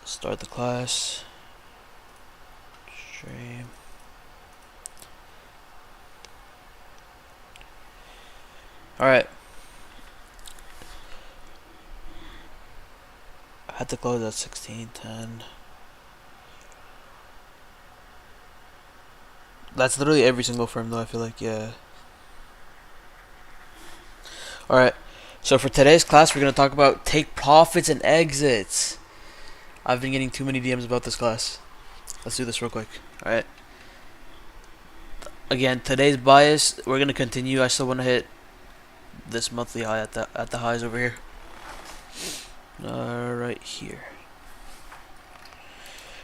Start the class. Stream. Alright. I had to close at 16:10. That's literally every single firm though, I feel like, yeah. Alright. So for today's class, we're going to talk about take profits and exits. I've been getting too many DMs about this class. Let's do this real quick. Alright. Again, today's bias, we're going to continue. I still want to hit this monthly high at the highs over here. Right here.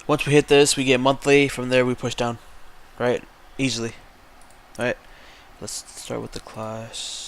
Once we hit this, we get monthly. From there, we push down. Right? Easily. Alright. Let's start with the class.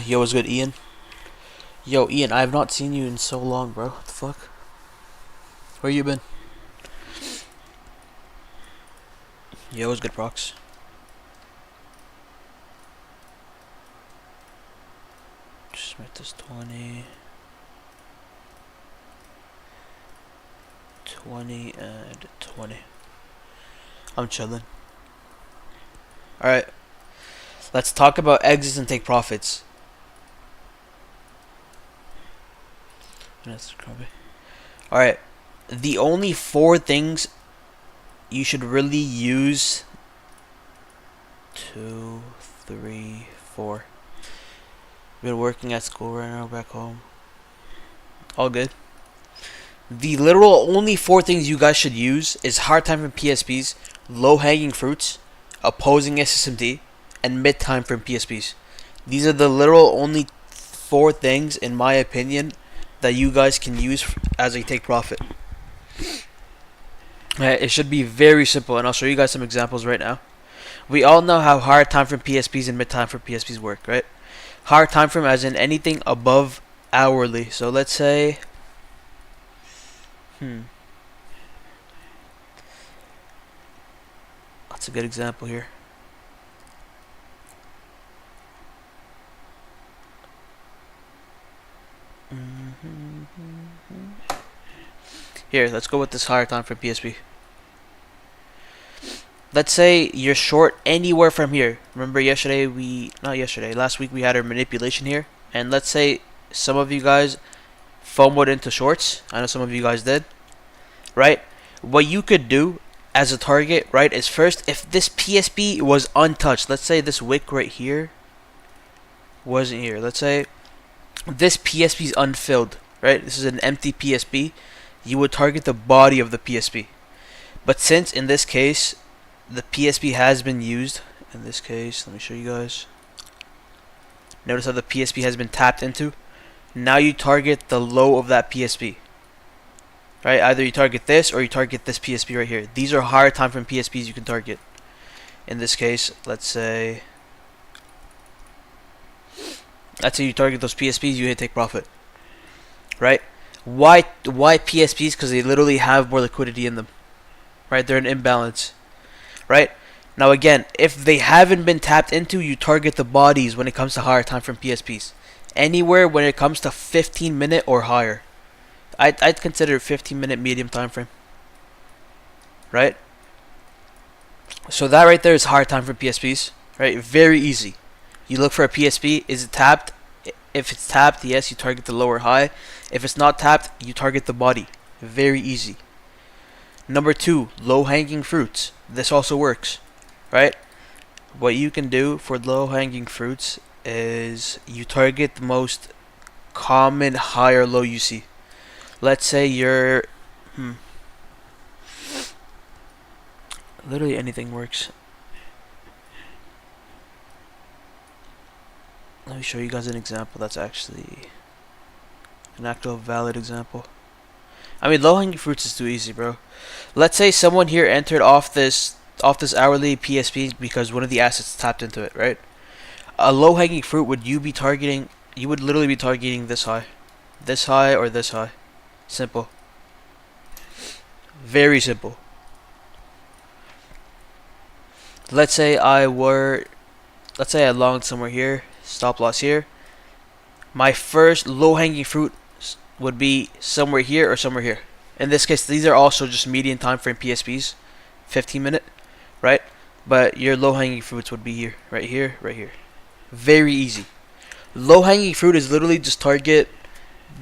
Yo, what's good, Ian? Yo, Ian, I have not seen you in so long, bro. What the fuck? Where you been? Yo, what's good, Prox? Just make this 20. 20 and 20. I'm chilling. Alright. Let's talk about exits and take profits. Alright. The only 4 things you should really use. 2, 3, 4. Been working at school right now, back home. All good. The literal only 4 things you guys should use is hard time from PSPs, low hanging fruits, opposing SSMD, and mid time from PSPs. These are the literal only 4 things, in my opinion, that you guys can use as a take profit. It should be very simple, and I'll show you guys some examples right now. We all know how hard time from PSPs and mid time from PSPs work, right? Hard time from as in anything above hourly. So let's say that's a good example here. Here, let's go with this higher time from PSP. Let's say you're short anywhere from here. Remember last week we had our manipulation here. And let's say some of you guys FOMO'd into shorts. I know some of you guys did. Right? What you could do as a target, right, is first, if this PSP was untouched, let's say this wick right here wasn't here. Let's say this PSP is unfilled, right? This is an empty PSP. You would target the body of the PSP. But since in this case the PSP has been used, in this case, let me show you guys. Notice how the PSP has been tapped into. Now you target the low of that PSP. Right? Either you target this or you target this PSP right here. These are higher time from PSPs you can target. In this case, let's say you target those PSPs, you hit take profit. Right? Why PSPs? Because they literally have more liquidity in them. Right? They're in imbalance. Right? Now again, if they haven't been tapped into, you target the bodies when it comes to higher time from PSPs. Anywhere when it comes to 15-minute or higher. I'd consider 15-minute medium time frame. Right? So that right there is hard time for PSPs. Right? Very easy. You look for a PSP. Is it tapped? If it's tapped, yes, you target the lower high. If it's not tapped, you target the body. Very easy. Number 2, low hanging fruits. This also works. Right? What you can do for low hanging fruits is you target the most common high or low you see. Let's say you're Hmm. Literally anything works. Let me show you guys an example that's actually an actual valid example. I mean, low-hanging fruits is too easy, bro. Let's say someone here entered off this hourly PSP because one of the assets tapped into it, right? A low-hanging fruit would you be targeting? You would literally be targeting this high, or this high. Simple, very simple. Let's say I longed somewhere here, stop loss here. My first low-hanging fruit would be somewhere here or somewhere here. In this case, these are also just median time frame PSPs, 15 minute, right? But your low-hanging fruits would be here, right here, right here. Very easy. Low-hanging fruit is literally just target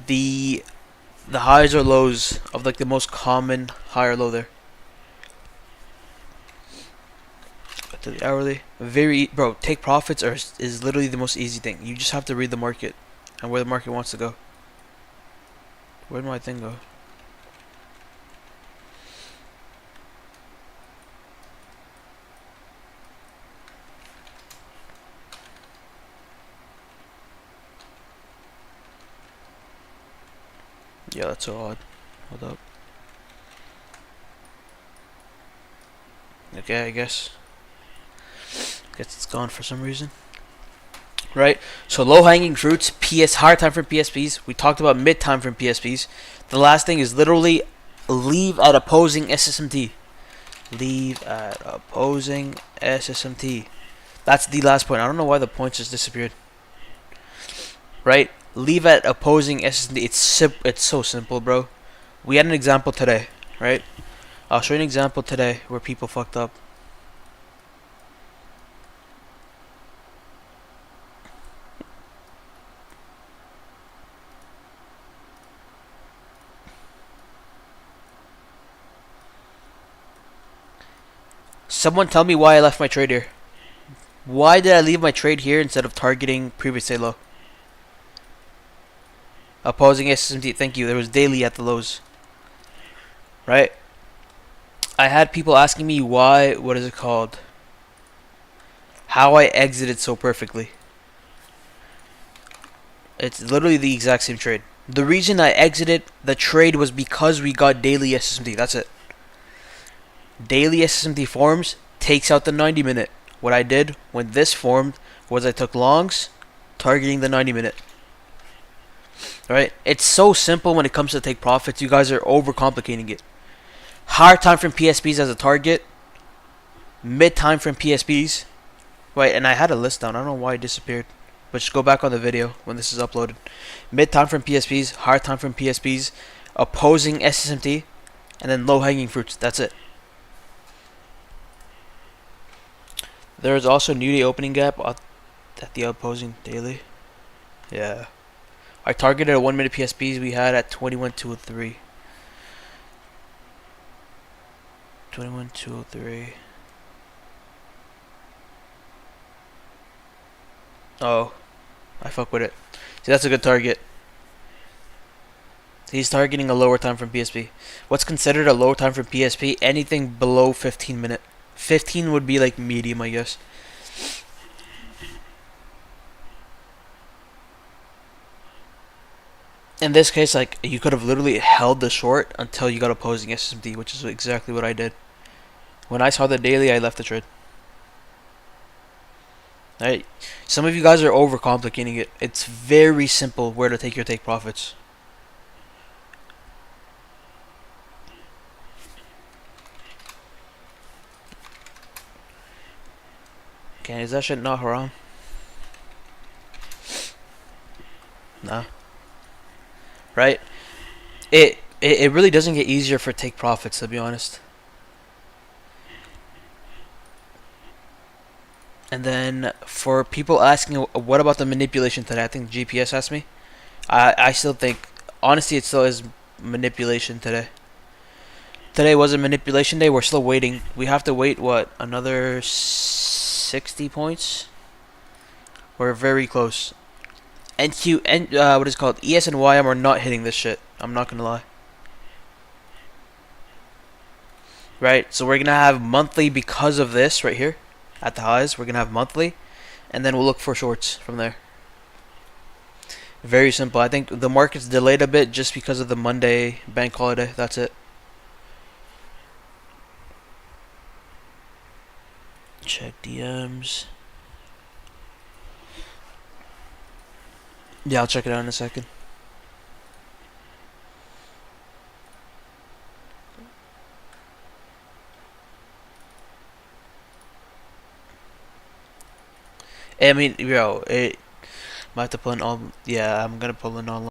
the highs or lows of like the most common high or low there. To the hourly, bro. Take profits is literally the most easy thing. You just have to read the market and where the market wants to go. Where did my thing go? Yeah, that's so odd. Hold up. Okay, I guess it's gone for some reason. Right? So low hanging fruits, higher time from PSPs. We talked about mid time from PSPs. The last thing is literally leave at opposing SSMT. Leave at opposing SSMT. That's the last point. I don't know why the points just disappeared. Right? Leave at opposing SSMT. It's so simple, bro. We had an example today, right? I'll show you an example today where people fucked up. Someone tell me why I left my trade here. Why did I leave my trade here instead of targeting previous day low? Opposing SSMT, thank you. There was daily at the lows. Right? I had people asking me why, what is it called? How I exited so perfectly. It's literally the exact same trade. The reason I exited the trade was because we got daily SSMT. That's it. Daily SSMT forms, takes out the 90 minute. What I did when this formed was I took longs, targeting the 90 minute. Right? It's so simple when it comes to take profits. You guys are overcomplicating it. Higher time from PSPs as a target. Mid time from PSPs. Right, and I had a list down. I don't know why it disappeared. But just go back on the video when this is uploaded. Mid time from PSPs, higher time from PSPs, opposing SSMT, and then low hanging fruits. That's it. There is also new day opening gap at the opposing daily. Yeah. I targeted a 1 minute PSPs we had at 21.203. 21.203. Oh, I fuck with it. See, that's a good target. He's targeting a lower time from PSP. What's considered a low time from PSP? Anything below 15 minute. 15 would be like medium, I guess. In this case, like, you could have literally held the short until you got opposing SSMT, which is exactly what I did. When I saw the daily, I left the trade. Alright, some of you guys are overcomplicating it. It's very simple where to take your take profits. Okay, is that shit not haram? Nah. Right? It really doesn't get easier for take profits, to be honest. And then for people asking, what about the manipulation today? I think GPS asked me. I still think, honestly, it still is manipulation today. Today was a manipulation day. We're still waiting. We have to wait, what, another 60 points? We're very close. NQ and what is it called? ES and YM are not hitting this shit. I'm not gonna lie. right? So we're gonna have monthly because of this right here at the highs. We're gonna have monthly, and then we'll look for shorts from there. Very simple. I think the market's delayed a bit just because of the Monday bank holiday. That's it. Check DMs. Yeah, I'll check it out in a second. I mean, yo, it might have to pull in all. Yeah, I'm gonna pull in all.